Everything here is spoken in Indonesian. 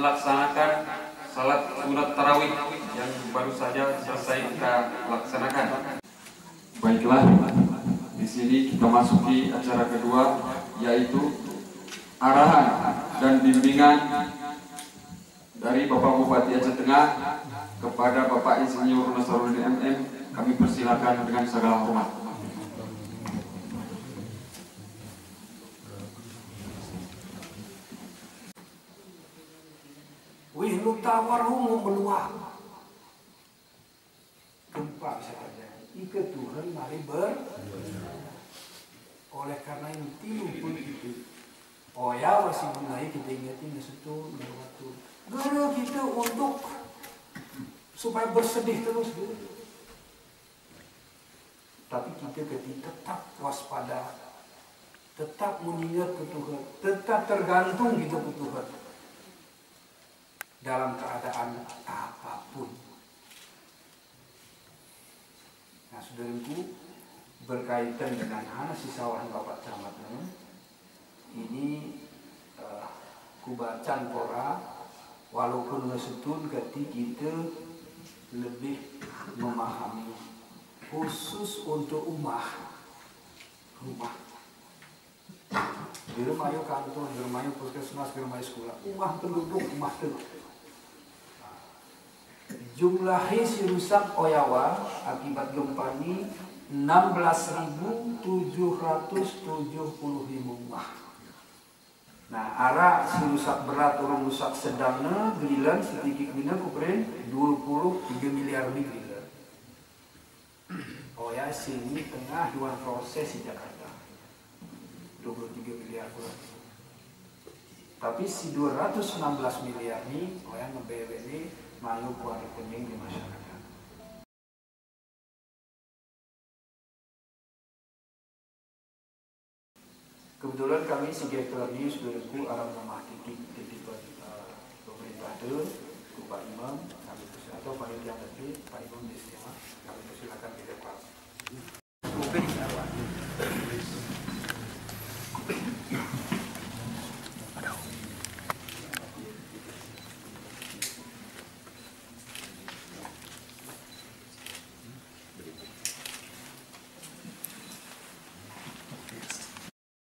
melaksanakan salat sunat tarawih yang baru saja selesai kita laksanakan. Baiklah, di sini kita masuki acara kedua, yaitu arahan dan bimbingan dari Bapak Bupati Aceh Tengah kepada Bapak Insinyur Nasaruddin MM. Kami persilakan dengan segala hormat. Wih, lu tawar lu meluap. Gempa bisa terjadi. Ike Tuhan mari oleh karena ini tilu pun itu. Oh ya, masih mengenai kita ingatin disitu waktu. Dulu kita untuk supaya bersedih terus dulu. Tapi kita tetap waspada, tetap mengingat ke Tuhan, tetap tergantung gitu ke Tuhan dalam keadaan apapun. Nah, saudaraku, berkaitan dengan si sawahan Bapak Camat ini kubacan pora walaupun ngesutun ketika kita lebih memahami khusus untuk rumah di rumah yuk kantor, di rumah yuk puskesmas, di rumah yuk sekolah, rumah penduduk, rumah penduduk. Jumlahnya si rusak Oyawa akibat gempa ini 16.775 rumah. Nah, arah si rusak berat orang rusak sedangnya gelilan sedikit bina kupren 23 miliar gelilan. Oh ya, sini tengah dua proses di Jakarta 23 miliar kurang. Tapi si 216 miliar ini, oh ya nge-BW ini malu kuat kuning di masyarakat. Kebetulan kami sejahtera ini saudaraku arah rumah titik pemerintah itu, Pak Imam, kami atau panitia tadi, Pak Imam di sini, kami persilakan di depan.